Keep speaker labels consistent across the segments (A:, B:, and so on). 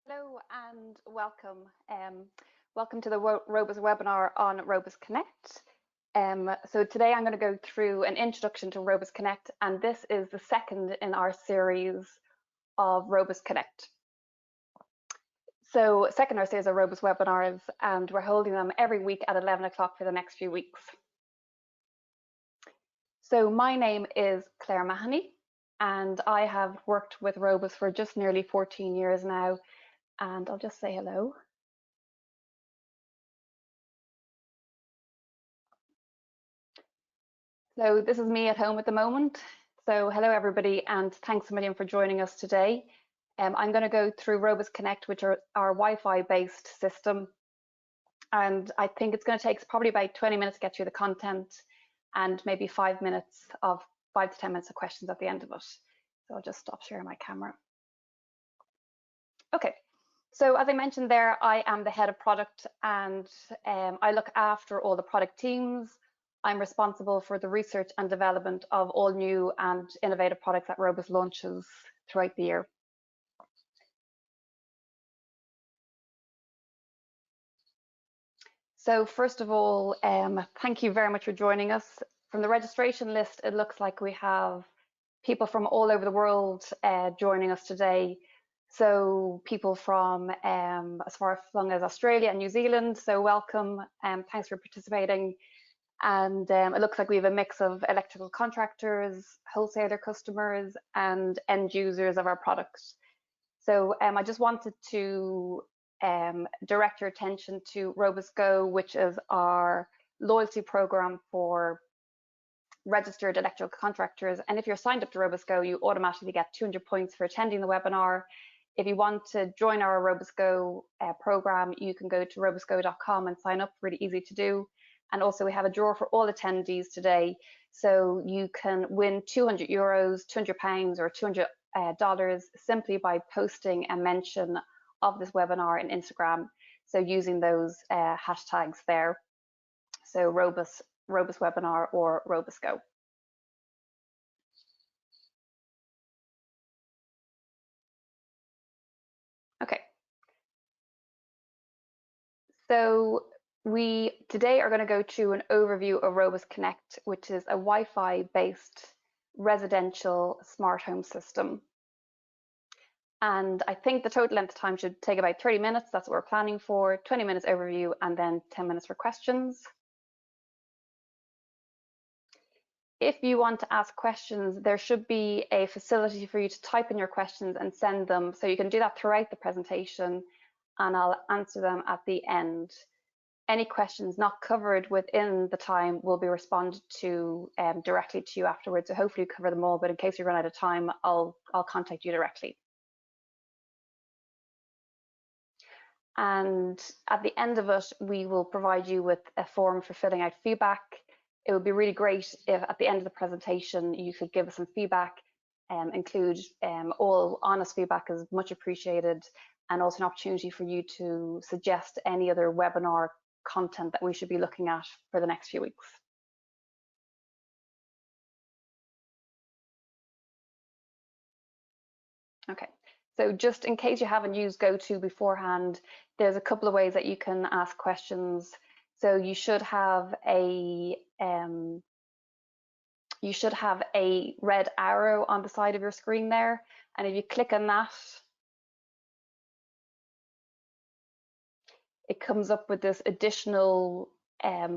A: Hello and welcome. Welcome to the ROBUS webinar on ROBUS Connect. So today I'm going to go through an introduction to ROBUS Connect, and this is the second in our series of ROBUS Connect. So second in our series of ROBUS webinars, and we're holding them every week at 11 o'clock for the next few weeks. So my name is Claire Mahony, and I have worked with ROBUS for just nearly 14 years now. And I'll just say hello. So this is me at home at the moment. So hello everybody, and thanks a million for joining us today. I'm going to go through ROBUS Connect, which are our Wi-Fi based system. And I think it's going to take probably about 20 minutes to get through the content and maybe 5 to 10 minutes of questions at the end of it. So I'll just stop sharing my camera. Okay. So as I mentioned there, I am the head of product, and I look after all the product teams. I'm responsible for the research and development of all new and innovative products that ROBUS launches throughout the year. So first of all, thank you very much for joining us. From the registration list, it looks like we have people from all over the world joining us today. So people from as far flung as Australia and New Zealand, so welcome, thanks for participating. And it looks like we have a mix of electrical contractors, wholesaler customers, and end users of our products. So I just wanted to direct your attention to ROBUS Go, which is our loyalty program for registered electrical contractors. And if you're signed up to ROBUS Go, you automatically get 200 points for attending the webinar. If you want to join our ROBUS Go program, you can go to robusgo.com and sign up, really easy to do. And also we have a draw for all attendees today. So you can win €200, £200 or $200 simply by posting a mention of this webinar in Instagram. So using those hashtags there. So ROBUS webinar or ROBUS Go. Okay. So we today are going to go through an overview of ROBUS Connect, which is a Wi-Fi based residential smart home system. And I think the total length of time should take about 30 minutes. That's what we're planning for. 20 minutes overview and then 10 minutes for questions. If you want to ask questions, there should be a facility for you to type in your questions and send them. So you can do that throughout the presentation, and I'll answer them at the end. Any questions not covered within the time will be responded to directly to you afterwards. So hopefully you cover them all, but in case you run out of time, I'll contact you directly. And at the end of it, we will provide you with a form for filling out feedback. It would be really great if at the end of the presentation you could give us some feedback, include all honest feedback is much appreciated, and also an opportunity for you to suggest any other webinar content that we should be looking at for the next few weeks. Okay, so just in case you haven't used GoTo beforehand, there's a couple of ways that you can ask questions. So you should have a red arrow on the side of your screen there, and if you click on that, it comes up with this additional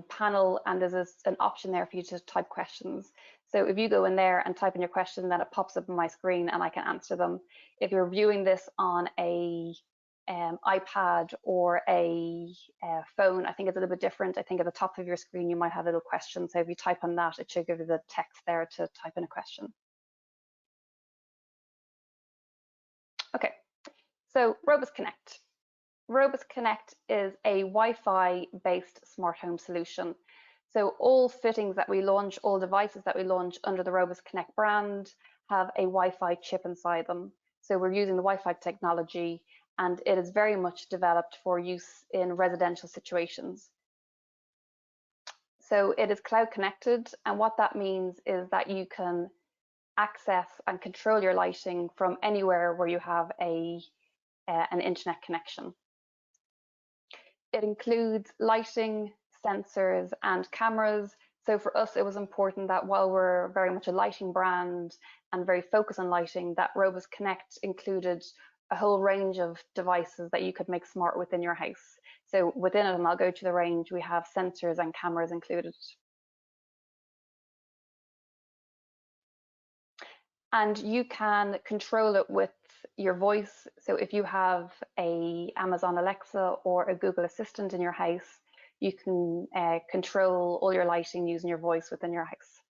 A: panel, and there's an option there for you to type questions. So if you go in there and type in your question, then it pops up on my screen and I can answer them. If you're viewing this on a iPad or a phone, I think it's a little bit different. I think at the top of your screen you might have a little question, so if you type on that, it should give you the text there to type in a question. Okay, so ROBUS Connect. ROBUS Connect is a Wi-Fi based smart home solution. So all fittings that we launch, all devices that we launch under the ROBUS Connect brand have a Wi-Fi chip inside them. So we're using the Wi-Fi technology, and it is very much developed for use in residential situations. So it is cloud connected, and what that means is that you can access and control your lighting from anywhere where you have a an internet connection. It includes lighting, sensors, and cameras. So for us, it was important that while we're very much a lighting brand and very focused on lighting, that ROBUS Connect included a whole range of devices that you could make smart within your house. So within it, and I'll go to the range, we have sensors and cameras included. And you can control it with your voice. So if you have a Amazon Alexa or a Google Assistant in your house, you can control all your lighting using your voice within your house.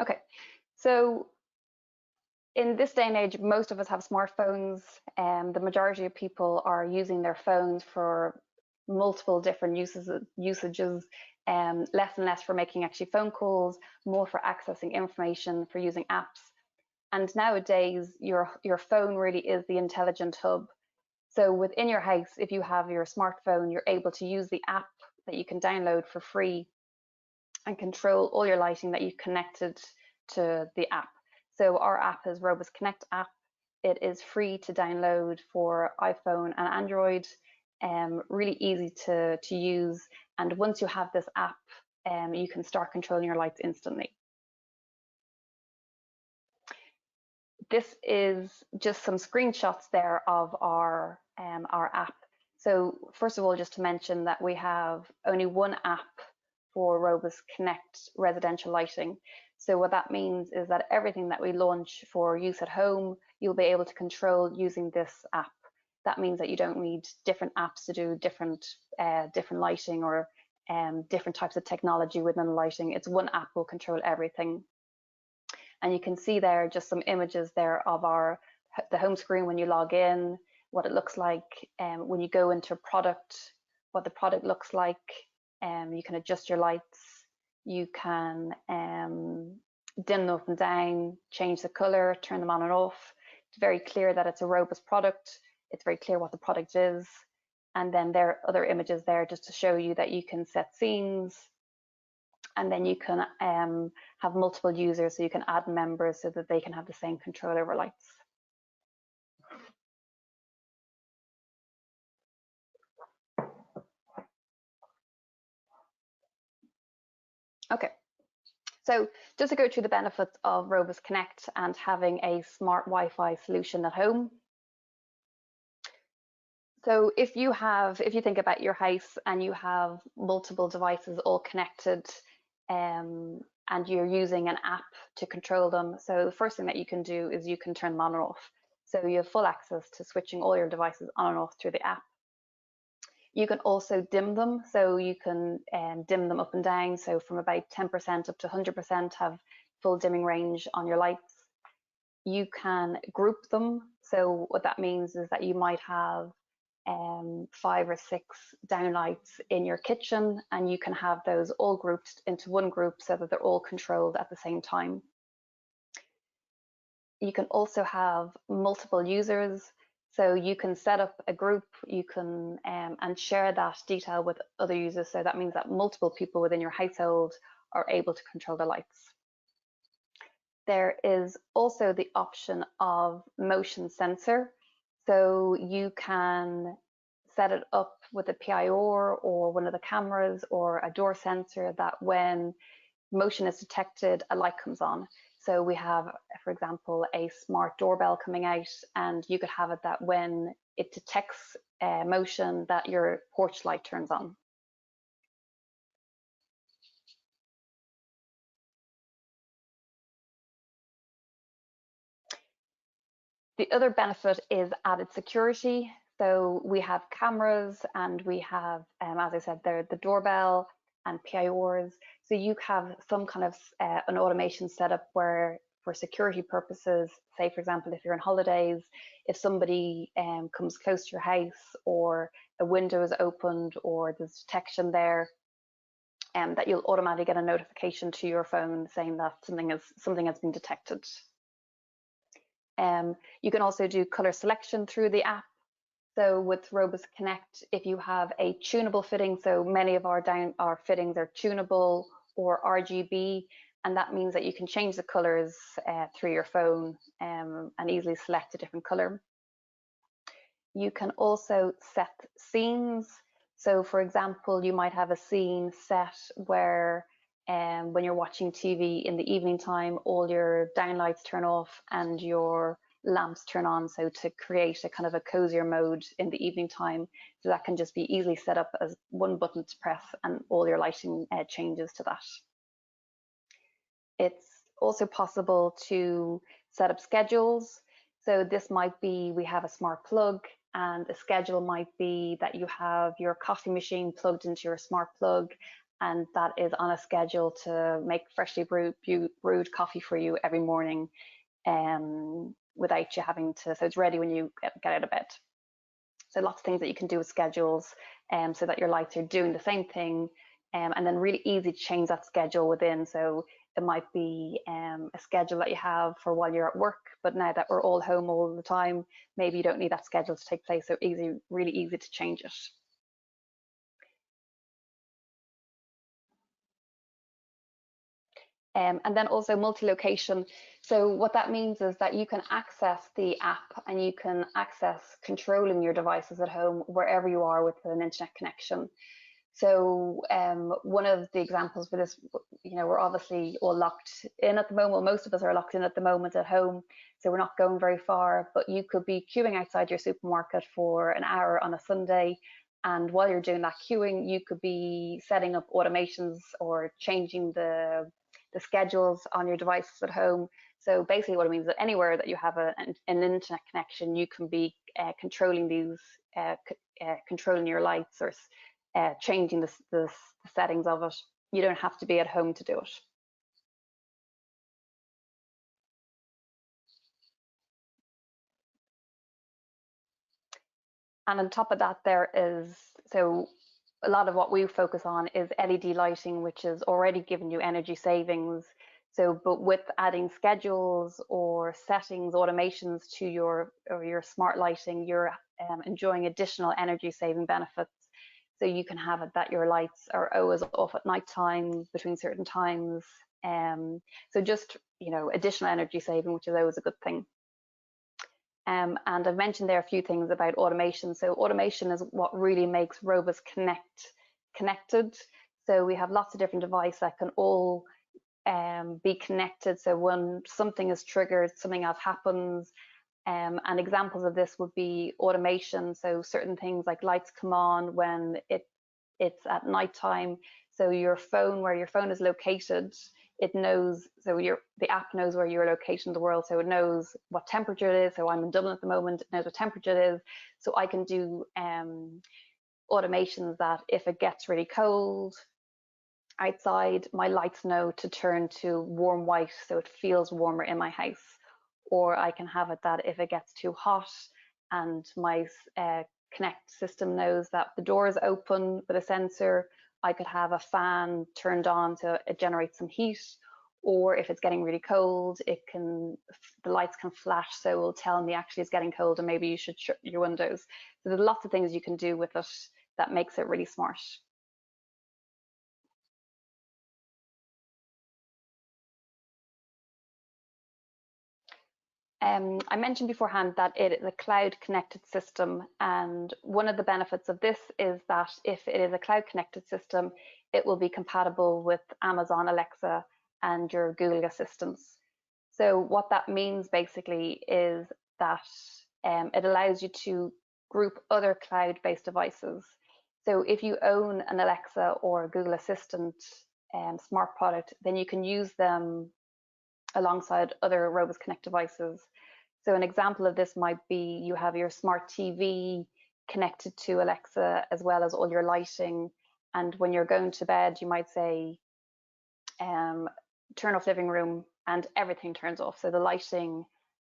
A: Okay, so in this day and age, most of us have smartphones, and the majority of people are using their phones for multiple different usages, less and less for making actually phone calls, more for accessing information, for using apps. And nowadays, your phone really is the intelligent hub. So within your house, if you have your smartphone, you're able to use the app that you can download for free and control all your lighting that you've connected to the app. So our app is ROBUS Connect app. It is free to download for iPhone and Android. Really easy to use. And once you have this app, you can start controlling your lights instantly. This is just some screenshots there of our app. So first of all, just to mention that we have only one app for ROBUS Connect residential lighting. So what that means is that everything that we launch for use at home, you'll be able to control using this app. That means that you don't need different apps to do different lighting or different types of technology within the lighting. It's one app will control everything. And you can see there just some images there of the home screen when you log in, what it looks like when you go into a product, what the product looks like. You can adjust your lights. You can dim them up and down, change the color, turn them on and off. It's very clear that it's a ROBUS product. It's very clear what the product is. And then there are other images there just to show you that you can set scenes. And then you can have multiple users, so you can add members so that they can have the same control over lights. Okay, so just to go through the benefits of ROBUS Connect and having a smart Wi-Fi solution at home. So if you think about your house and you have multiple devices all connected, and you're using an app to control them. So the first thing that you can do is you can turn them on and off. So you have full access to switching all your devices on and off through the app. You can also dim them. So you can dim them up and down. So from about 10% up to 100% have full dimming range on your lights. You can group them. So what that means is that you might have 5 or 6 downlights in your kitchen, and you can have those all grouped into one group so that they're all controlled at the same time. You can also have multiple users, so you can set up a group, you can and share that detail with other users. So that means that multiple people within your household are able to control the lights. There is also the option of motion sensor. So you can set it up with a PIR or one of the cameras or a door sensor that when motion is detected, a light comes on. So we have, for example, a smart doorbell coming out, and you could have it that when it detects motion, that your porch light turns on. The other benefit is added security. So we have cameras and we have, as I said, the doorbell and PIRs. So you have some kind of an automation setup where for security purposes, say for example, if you're on holidays, if somebody comes close to your house or a window is opened or there's detection there, that you'll automatically get a notification to your phone saying that something has been detected. You can also do color selection through the app. So with ROBUS Connect, if you have a tunable fitting, so many of our fittings are tunable or RGB, and that means that you can change the colors through your phone and easily select a different color. You can also set scenes. So for example, you might have a scene set where when you're watching TV in the evening time, all your downlights turn off and your lamps turn on, so to create a kind of a cozier mode in the evening time. So that can just be easily set up as one button to press and all your lighting changes to that. It's also possible to set up schedules. So this might be, we have a smart plug, and a schedule might be that you have your coffee machine plugged into your smart plug, and that is on a schedule to make freshly brewed coffee for you every morning without you having to, so it's ready when you get out of bed. So lots of things that you can do with schedules so that your lights are doing the same thing, and then really easy to change that schedule within. So it might be a schedule that you have for while you're at work, but now that we're all home all the time, maybe you don't need that schedule to take place, so really easy to change it. And then also multi-location. So what that means is that you can access the app and you can access controlling your devices at home wherever you are with an internet connection. So one of the examples for this, we're obviously all locked in at the moment. Well, most of us are locked in at the moment at home, so we're not going very far, but you could be queuing outside your supermarket for an hour on a Sunday. And while you're doing that queuing, you could be setting up automations or changing the schedules on your devices at home. So basically what it means is that anywhere that you have an internet connection, you can be controlling these, controlling your lights or changing the settings of it. You don't have to be at home to do it. And on top of that, there is, so a lot of what we focus on is LED lighting, which is already giving you energy savings. So, but with adding schedules or settings, automations to your smart lighting, you're enjoying additional energy saving benefits. So you can have it that your lights are always off at night time between certain times. So just, additional energy saving, which is always a good thing. And I've mentioned there a few things about automation. So automation is what really makes ROBUS Connect connected. So we have lots of different devices that can all be connected. So when something is triggered, something else happens. And examples of this would be automation. So certain things like lights come on when it's at nighttime. So your phone, where your phone is located, it knows, so the app knows where you're located in the world, so it knows what temperature it is. So I'm in Dublin at the moment, it knows what temperature it is. So I can do automations that if it gets really cold outside, my lights know to turn to warm white, so it feels warmer in my house. Or I can have it that if it gets too hot and my Connect system knows that the door is open with a sensor, I could have a fan turned on so it generates some heat. Or if it's getting really cold, the lights can flash, so it will tell me actually it's getting cold and maybe you should shut your windows. So there's lots of things you can do with it that makes it really smart. I mentioned beforehand that it is a cloud connected system, and one of the benefits of this is that if it is a cloud connected system, it will be compatible with Amazon Alexa and your Google assistants. So what that means basically is that it allows you to group other cloud-based devices. So if you own an Alexa or Google Assistant smart product, then you can use them alongside other ROBUS Connect devices. So an example of this might be you have your smart TV connected to Alexa as well as all your lighting. And when you're going to bed, you might say, turn off living room, and everything turns off. So the lighting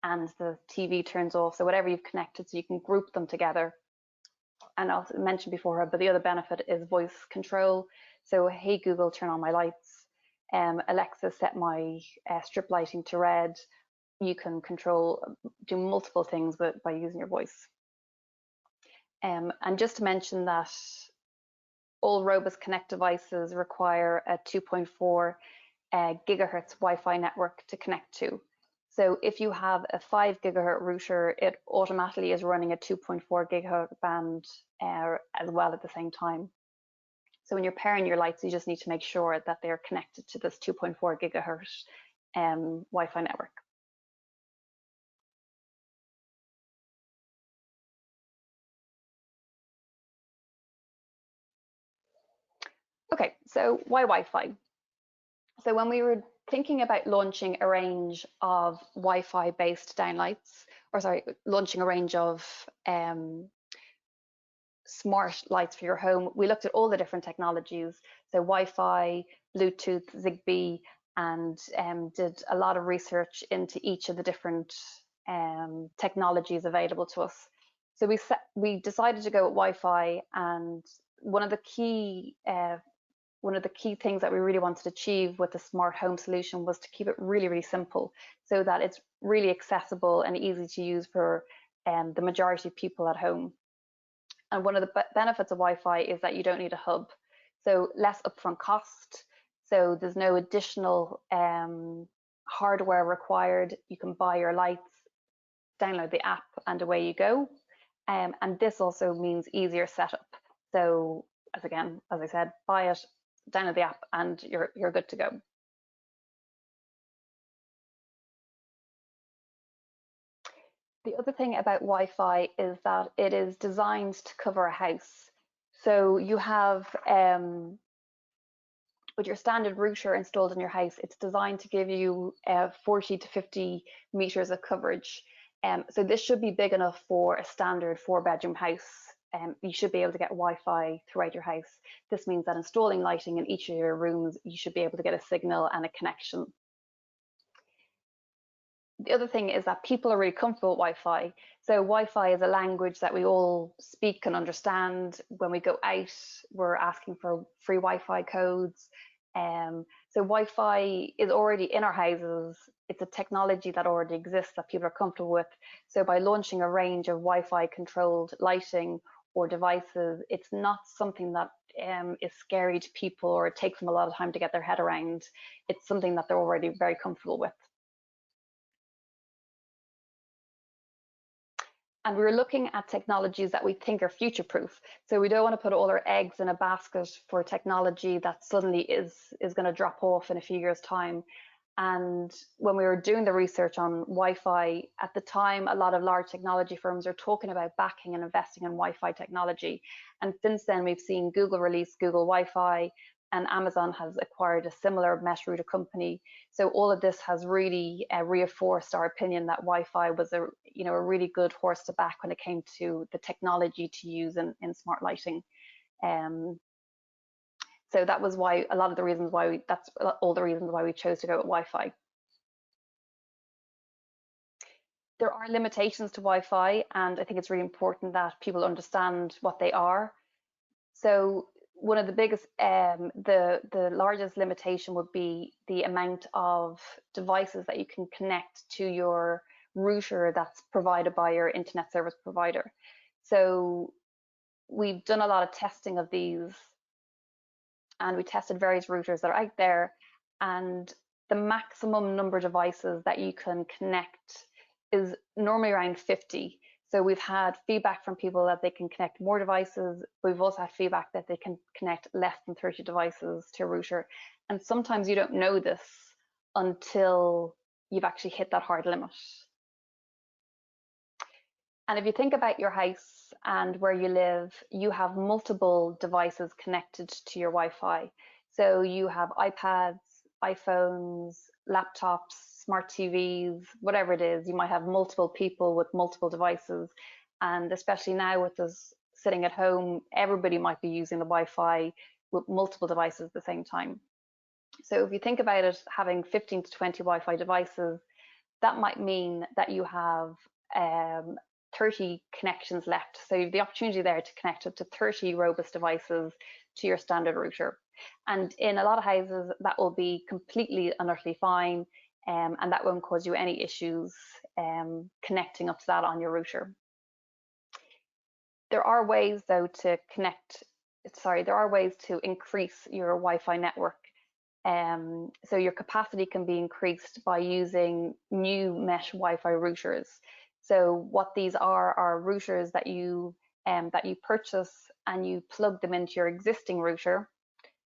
A: and the TV turns off. So whatever you've connected, so you can group them together. And I also mentioned before, but the other benefit is voice control. So, hey Google, turn on my lights. Alexa, set my strip lighting to red. You can do multiple things by using your voice. And just to mention that all ROBUS Connect devices require a 2.4 gigahertz Wi-Fi network to connect to. So if you have a 5 gigahertz router, it automatically is running a 2.4 gigahertz band as well at the same time. So when you're pairing your lights, you just need to make sure that they're connected to this 2.4 gigahertz Wi-Fi network. Okay, so why Wi-Fi? So when we were thinking about launching a range of Wi-Fi based downlights, or sorry, launching a range of smart lights for your home, we looked at all the different technologies. So Wi-Fi, Bluetooth, Zigbee, and did a lot of research into each of the different technologies available to us. So we decided to go with Wi-Fi, and one of the key things that we really wanted to achieve with the smart home solution was to keep it really, really simple, so that it's really accessible and easy to use for the majority of people at home. And one of the benefits of Wi-Fi is that you don't need a hub, so less upfront cost. So there's no additional hardware required. You can buy your lights, download the app, and away you go. And this also means easier setup. So as I said, buy it, download the app, and you're good to go. The other thing about Wi-Fi is that it is designed to cover a house. So you have, with your standard router installed in your house, it's designed to give you 40 to 50 meters of coverage. So this should be big enough for a standard 4-bedroom house. You should be able to get Wi-Fi throughout your house. This means that installing lighting in each of your rooms, you should be able to get a signal and a connection. The other thing is that people are really comfortable with Wi-Fi. So Wi-Fi is a language that we all speak and understand. When we go out, we're asking for free Wi-Fi codes. So Wi-Fi is already in our houses. It's a technology that already exists that people are comfortable with. So by launching a range of Wi-Fi controlled lighting or devices, it's not something that is scary to people or it takes them a lot of time to get their head around. It's something that they're already very comfortable with. And we were looking at technologies that we think are future-proof. So we don't want to put all our eggs in a basket for technology that suddenly is going to drop off in a few years' time. And when we were doing the research on Wi-Fi, at the time, a lot of large technology firms are talking about backing and investing in Wi-Fi technology. And since then, we've seen Google release Google Wi-Fi, and Amazon has acquired a similar mesh router company. So all of this has really reinforced our opinion that Wi-Fi was a really good horse to back when it came to the technology to use in smart lighting. So that was why that's all the reasons why we chose to go with Wi-Fi. There are limitations to Wi-Fi, and I think it's really important that people understand what they are. So one of the biggest, the largest limitation would be the amount of devices that you can connect to your router that's provided by your internet service provider. So we've done a lot of testing of these, and we tested various routers that are out there, and the maximum number of devices that you can connect is normally around 50. So we've had feedback from people that they can connect more devices. We've also had feedback that they can connect less than 30 devices to a router. And sometimes you don't know this until you've actually hit that hard limit. And if you think about your house and where you live, you have multiple devices connected to your Wi-Fi. So you have iPads, iPhones, laptops, smart TVs, whatever it is. You might have multiple people with multiple devices. And especially now with us sitting at home, everybody might be using the Wi-Fi with multiple devices at the same time. So if you think about it, having 15 to 20 Wi-Fi devices, that might mean that you have 30 connections left. So you have the opportunity there to connect up to 30 ROBUS devices to your standard router. And in a lot of houses, that will be completely and utterly fine, and that won't cause you any issues connecting up to that on your router. There are ways though to increase your Wi-Fi network. So your capacity can be increased by using new mesh Wi-Fi routers. So what these are routers that you purchase and you plug them into your existing router,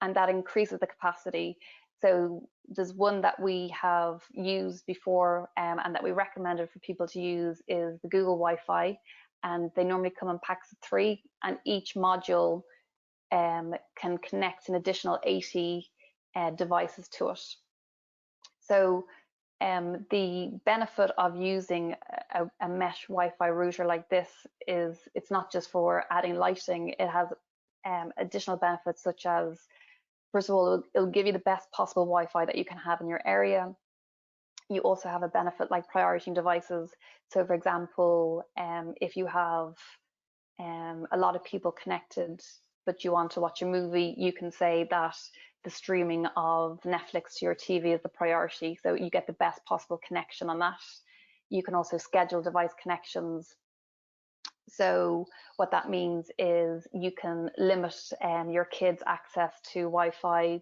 A: and that increases the capacity. So there's one that we have used before and that we recommended for people to use is the Google Wi-Fi, and they normally come in packs of 3, and each module can connect an additional 80 devices to it. So the benefit of using a mesh Wi-Fi router like this is it's not just for adding lighting, it has additional benefits such as, first of all, it'll give you the best possible Wi-Fi that you can have in your area. You also have a benefit like prioritizing devices. So for example, if you have a lot of people connected, but you want to watch a movie, you can say that the streaming of Netflix to your TV is the priority. So you get the best possible connection on that. You can also schedule device connections. So what that means is you can limit your kids' access to Wi-Fi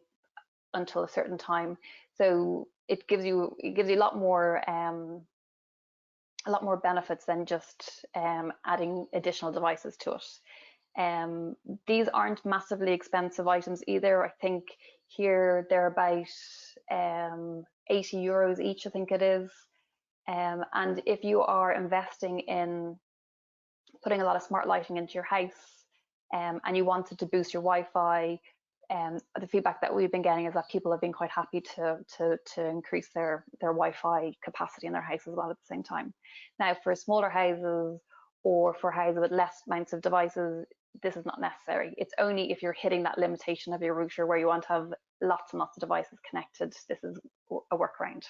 A: until a certain time. So it gives you a lot more benefits than just adding additional devices to it. These aren't massively expensive items either. I think here they're about 80 euros each, I think it is. And if you are investing in putting a lot of smart lighting into your house and you wanted to boost your Wi-Fi, the feedback that we've been getting is that people have been quite happy to increase their Wi-Fi capacity in their house as well at the same time. Now, for smaller houses or for houses with less amounts of devices, this is not necessary. It's only if you're hitting that limitation of your router where you want to have lots and lots of devices connected, this is a workaround.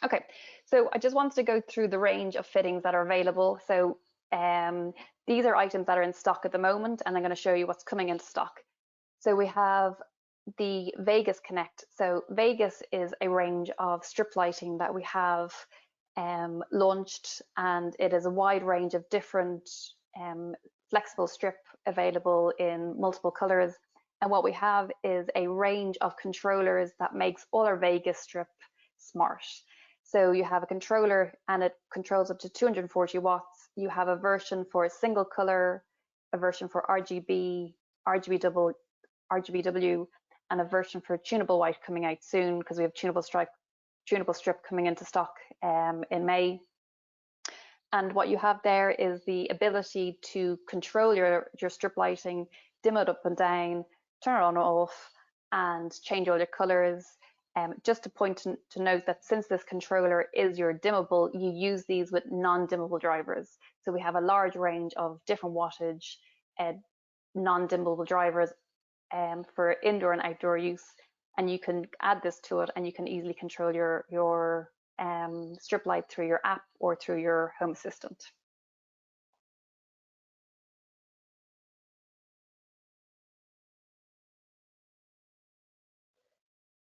A: Okay, so I just wanted to go through the range of fittings that are available. So these are items that are in stock at the moment, and I'm going to show you what's coming into stock. So we have the ROBUS Connect. So Vegas is a range of strip lighting that we have launched, and it is a wide range of different flexible strip available in multiple colors. And what we have is a range of controllers that makes all our Vegas strip smart. So you have a controller and it controls up to 240 watts. You have a version for a single color, a version for RGB, RGBW, and a version for tunable white coming out soon because we have tunable strip coming into stock in May. And what you have there is the ability to control your strip lighting, dim it up and down, turn it on or off, and change all your colors. Just to point to note that since this controller is your dimmable, you use these with non-dimmable drivers. So we have a large range of different wattage non-dimmable drivers for indoor and outdoor use, and you can add this to it and you can easily control your strip light through your app or through your home assistant.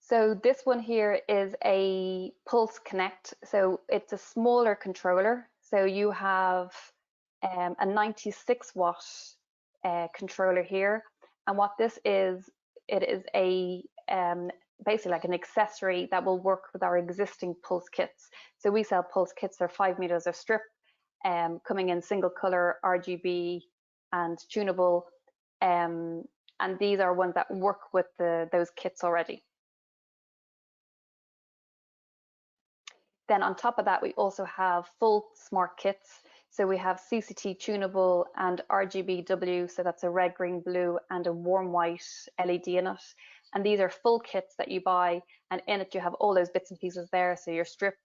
A: So this one here is a Pulse Connect. So it's a smaller controller. So you have a 96 watt controller here. And what this is, it is a basically like an accessory that will work with our existing Pulse kits. So we sell Pulse kits, they're 5 meters of strip, coming in single color, RGB and tunable. And these are ones that work with those kits already. Then on top of that, we also have full smart kits. So we have CCT tunable and RGBW, so that's a red, green, blue, and a warm white LED in it. And these are full kits that you buy, and in it you have all those bits and pieces there. So your strip,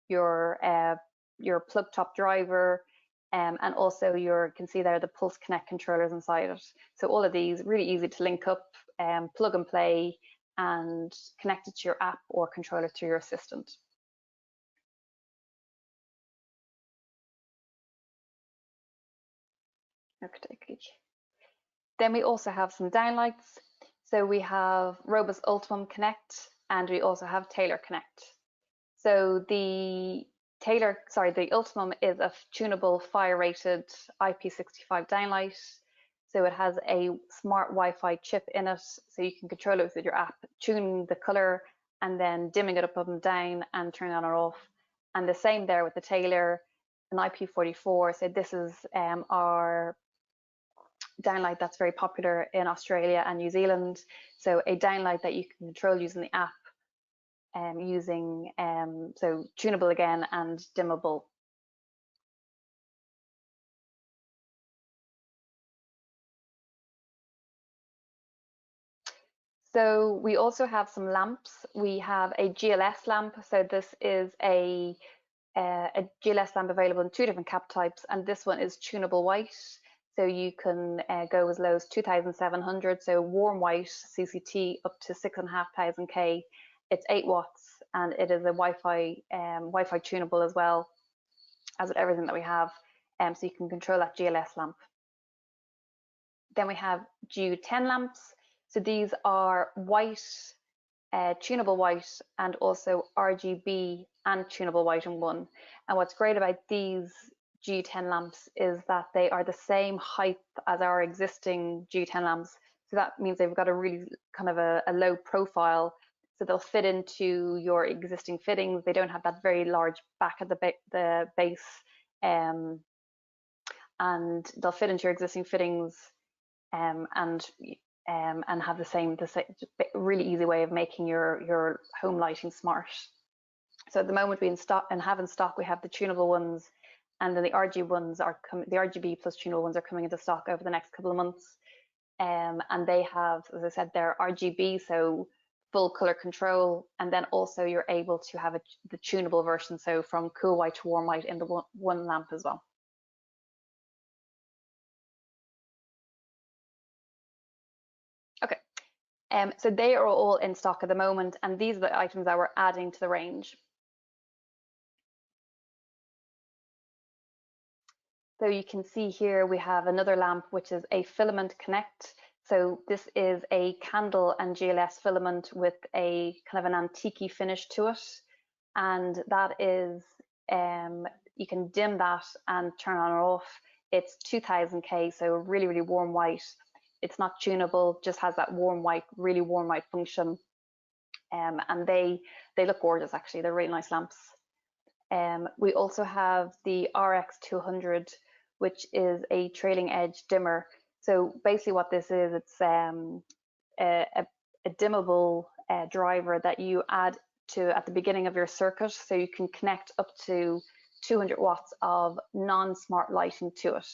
A: your plug top driver, and also you can see there the Pulse Connect controllers inside it. So all of these really easy to link up, plug and play, and connect it to your app or control it through your assistant. Okay. Then we also have some downlights. So we have ROBUS Ultimum Connect, and we also have Taylor Connect. So the Ultimum is a tunable fire rated IP65 downlight. So it has a smart Wi-Fi chip in it, so you can control it with your app, tune the color and then dimming it up and down and turning it on or off. And the same there with the Taylor, an IP44. So this is our downlight that's very popular in Australia and New Zealand. So a downlight that you can control using the app, using so tunable again and dimmable. So we also have some lamps. We have a GLS lamp. So this is a GLS lamp available in 2 different cap types, and this one is tunable white. So you can go as low as 2,700. So warm white CCT up to 6,500 K. It's 8 watts, and it is a Wi-Fi tunable as well, as with everything that we have. So you can control that GLS lamp. Then we have GU10 lamps. So these are white, tunable white, and also RGB and tunable white in one. And what's great about these G10 lamps is that they are the same height as our existing G10 lamps. So that means they've got a really kind of a low profile. So they'll fit into your existing fittings. They don't have that very large back at the base, and they'll fit into your existing fittings, and have the same really easy way of making your home lighting smart. So at the moment we have in stock, we have the tunable ones, and then the RGB plus tunable ones are coming into stock over the next couple of months. And they have, as I said, they're RGB, so full color control, and then also you're able to have the tunable version, so from cool white to warm white in the one lamp as well. Okay. So they are all in stock at the moment, and these are the items that we're adding to the range. So you can see here we have another lamp, which is a filament connect. So this is a candle and GLS filament with a kind of an antique finish to it. And that is, you can dim that and turn on or off. It's 2000 K, so really, really warm white. It's not tunable, just has that warm white, really warm white function. And they look gorgeous, actually. They're really nice lamps. We also have the RX200, which is a trailing edge dimmer. So basically what this is, it's a dimmable driver that you add to at the beginning of your circuit, so you can connect up to 200 watts of non-smart lighting to it.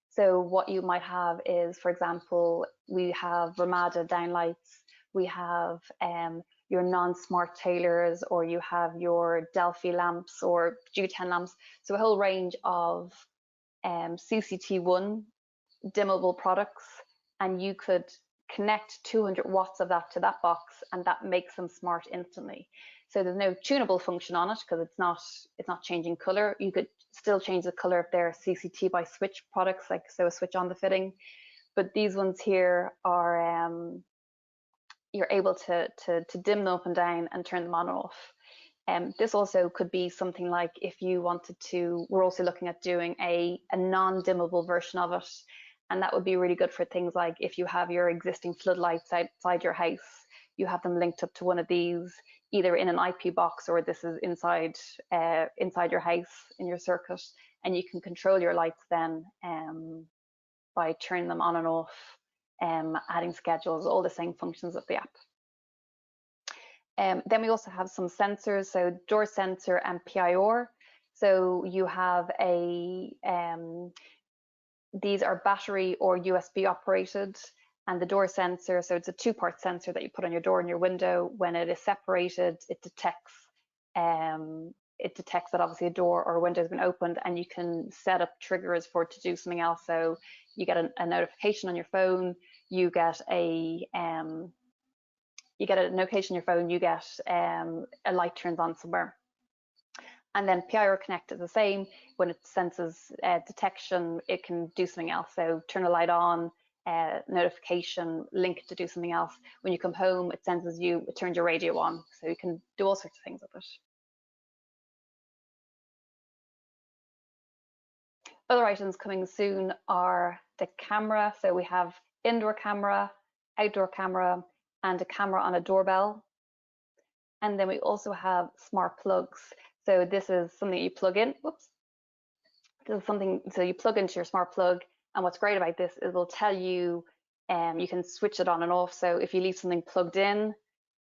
A: So what you might have is, for example, we have Ramada downlights, we have your non-smart Taylors, or you have your Delphi lamps or G10 lamps. So a whole range of CCT1 dimmable products, and you could connect 200 watts of that to that box, and that makes them smart instantly. So there's no tunable function on it because it's not changing color. You could still change the color if they're CCT by switch products, like so a switch on the fitting. But these ones here are you're able to dim them up and down and turn them on and off. This also could be something like if you wanted to, we're also looking at doing a non-dimmable version of it. And that would be really good for things like if you have your existing floodlights outside your house, you have them linked up to one of these, either in an IP box or this is inside your house in your circuit, and you can control your lights then by turning them on and off, adding schedules, all the same functions of the app. Then we also have some sensors, so door sensor and PIR. So you have these are battery or USB operated, and the door sensor, so it's a 2-part sensor that you put on your door and your window. When it is separated, it detects that obviously a door or a window has been opened, and you can set up triggers for it to do something else. So you get a notification on your phone, you get a notification on your phone, you get a light turns on somewhere. And then PIR Connect is the same. When it senses detection, it can do something else. So turn a light on, notification, link it to do something else. When you come home, it senses you, it turns your radio on. So you can do all sorts of things with it. Other items coming soon are the camera. So we have indoor camera, outdoor camera, and a camera on a doorbell. And then we also have smart plugs. So this is something you plug in. Whoops. This is something, so you plug into your smart plug. And what's great about this is it'll tell you, you can switch it on and off. So if you leave something plugged in,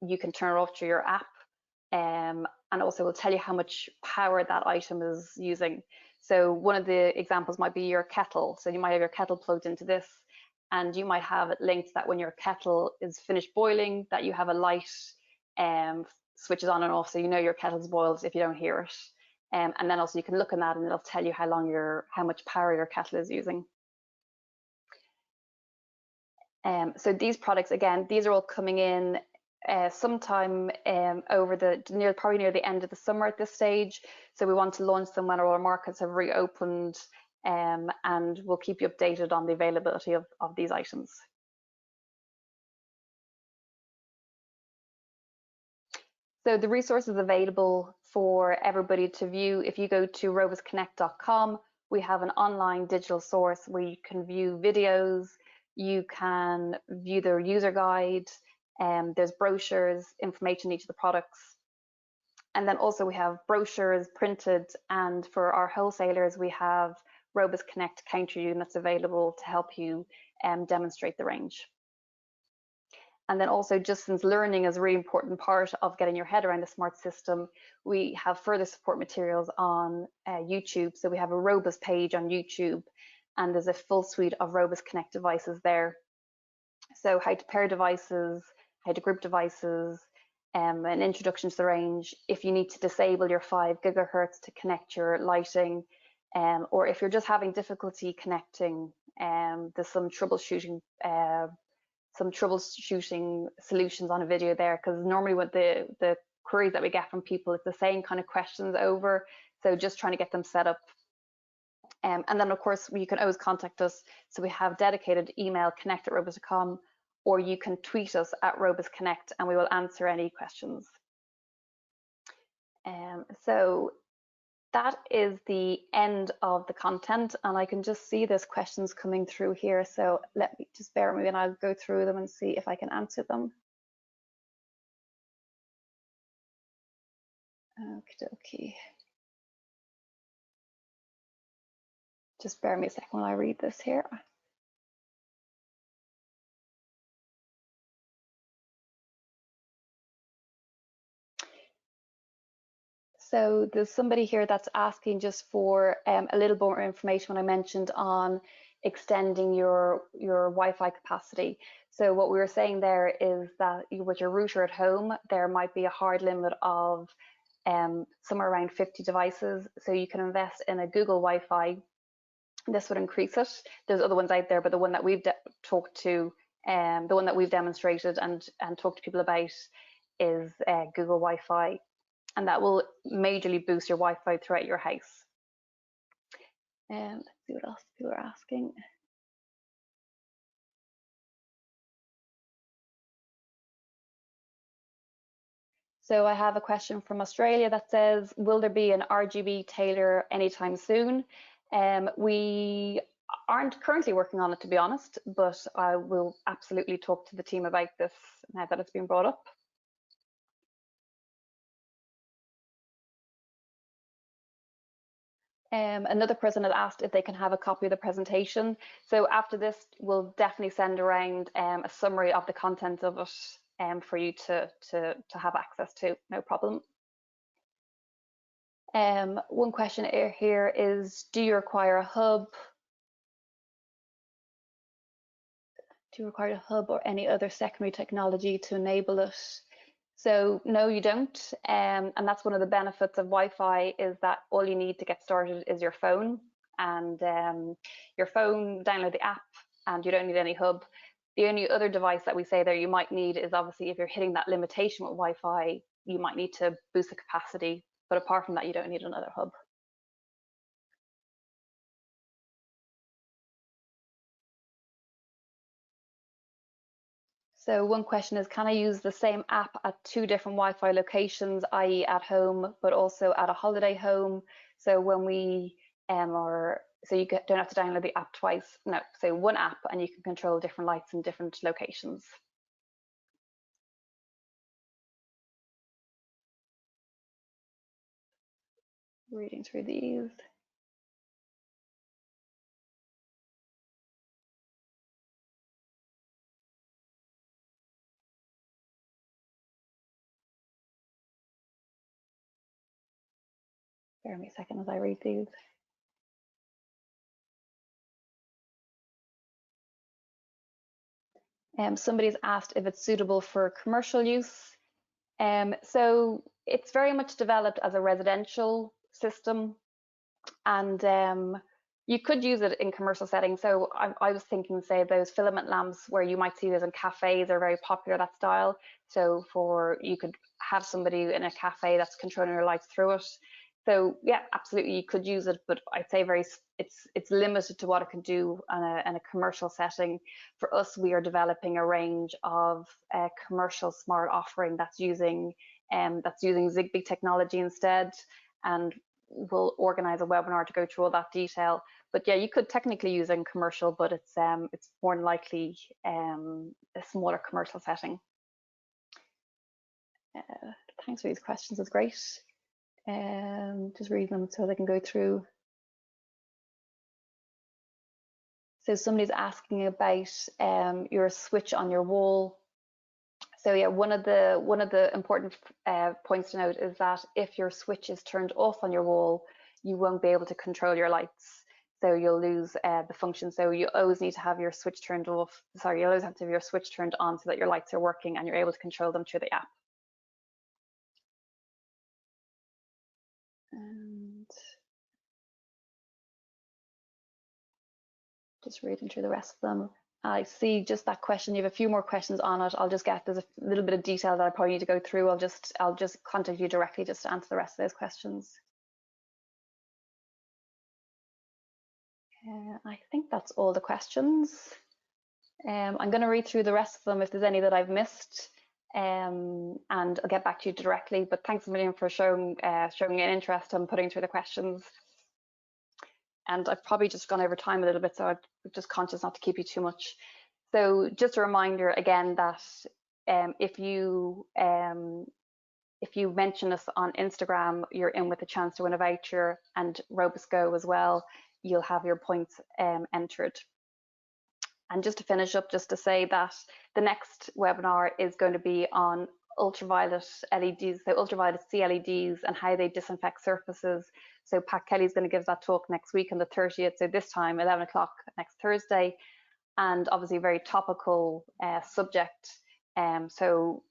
A: you can turn it off through your app. And also will tell you how much power that item is using. So one of the examples might be your kettle. So you might have your kettle plugged into this, and you might have it linked that when your kettle is finished boiling, that you have a light switches on and off, so you know your kettle's boiled if you don't hear it. And then also you can look in that and it'll tell you how much power your kettle is using. So these products, again, these are all coming in sometime over probably near the end of the summer at this stage. So we want to launch them when our markets have reopened, and we'll keep you updated on the availability of these items. So the resources available for everybody to view, if you go to robusconnect.com, we have an online digital source where you can view videos, you can view their user guide, there's brochures, information on each of the products. And then also we have brochures printed, and for our wholesalers, we have ROBUS CONNECT counter units available to help you demonstrate the range. And then also, just since learning is a really important part of getting your head around the smart system, we have further support materials on YouTube. So we have a ROBUS page on YouTube, and there's a full suite of ROBUS Connect devices there. So how to pair devices, how to group devices, an introduction to the range, if you need to disable your 5 gigahertz to connect your lighting, or if you're just having difficulty connecting, there's some troubleshooting solutions on a video there, because normally with the queries that we get from people, it's the same kind of questions over, so just trying to get them set up. And then of course you can always contact us, so we have dedicated email connect@robus.com, or you can tweet us at ROBUS Connect and we will answer any questions. So that is the end of the content, and I can just see there's questions coming through here, so let me just bear with me and I'll go through them and see if I can answer them. Okie dokie. Just bear with me a second while I read this here. So there's somebody here that's asking just for a little more information when I mentioned on extending your Wi-Fi capacity. So what we were saying there is that with your router at home, there might be a hard limit of somewhere around 50 devices. So you can invest in a Google Wi-Fi. This would increase it. There's other ones out there, but the one that we've talked to, the one that we've demonstrated and talked to people about is Google Wi-Fi. And that will majorly boost your Wi-Fi throughout your house. Let's see what else people are asking. So I have a question from Australia that says, will there be an RGB Taylor anytime soon? We aren't currently working on it, to be honest, but I will absolutely talk to the team about this now that it's been brought up. Another person had asked if they can have a copy of the presentation. So after this, we'll definitely send around a summary of the content of it for you to have access to, no problem. One question here is, do you require a hub? Do you require a hub or any other secondary technology to enable it? So no, you don't, and that's one of the benefits of Wi-Fi, is that all you need to get started is your phone, and your phone, download the app, and you don't need any hub. The only other device that we say there you might need is obviously if you're hitting that limitation with Wi-Fi, you might need to boost the capacity, but apart from that, you don't need another hub. So one question is, can I use the same app at 2 different Wi-Fi locations, i.e. at home, but also at a holiday home? So when we are so you don't have to download the app twice. No, so one app and you can control different lights in different locations. Reading through these. Bear with me a second as I read these. Somebody's asked if it's suitable for commercial use. So it's very much developed as a residential system, and you could use it in commercial settings. So I was thinking, say, those filament lamps where you might see those in cafes are very popular, that style. So you could have somebody in a cafe that's controlling your lights through it. So yeah, absolutely, you could use it, but I'd say it's limited to what it can do in a commercial setting. For us, we are developing a range of commercial smart offering that's using Zigbee technology instead, and we'll organize a webinar to go through all that detail. But yeah, you could technically use it in commercial, but it's more than likely a smaller commercial setting. Thanks for these questions, it's great. Just read them so they can go through. So somebody's asking about your switch on your wall. So yeah, one of the important points to note is that if your switch is turned off on your wall, you won't be able to control your lights. So you'll lose the function. So you always need to have your switch turned off. Sorry, you always have to have your switch turned on so that your lights are working and you're able to control them through the app. And just reading through the rest of them. I see just that question. You have a few more questions on it. I'll just get, there's a little bit of detail that I probably need to go through. I'll just contact you directly just to answer the rest of those questions. I think that's all the questions. I'm going to read through the rest of them if there's any that I've missed, and I'll get back to you directly. But thanks a million for showing an interest in putting through the questions. And I've probably just gone over time a little bit, so I'm just conscious not to keep you too much. So just a reminder again that if you mention us on Instagram, you're in with a chance to win a voucher, and ROBUS Go as well. You'll have your points entered. And just to finish up, just to say that the next webinar is going to be on ultraviolet LEDs, so ultraviolet C LEDs and how they disinfect surfaces. So Pat Kelly's going to give that talk next week on the 30th, so this time 11 o'clock next Thursday, and obviously a very topical subject. So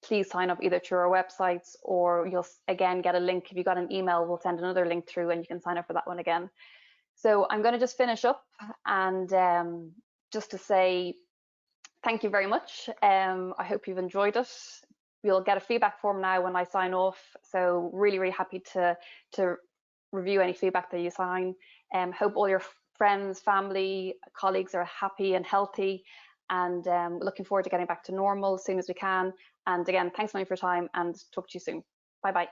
A: please sign up either through our websites, or you'll again get a link. If you got an email, we'll send another link through and you can sign up for that one again. So I'm going to just finish up and just to say thank you very much. I hope you've enjoyed it. You'll get a feedback form now when I sign off. So really happy to review any feedback that you sign. Hope all your friends, family, colleagues are happy and healthy, and looking forward to getting back to normal as soon as we can. And again, thanks so much for your time, and talk to you soon. Bye bye.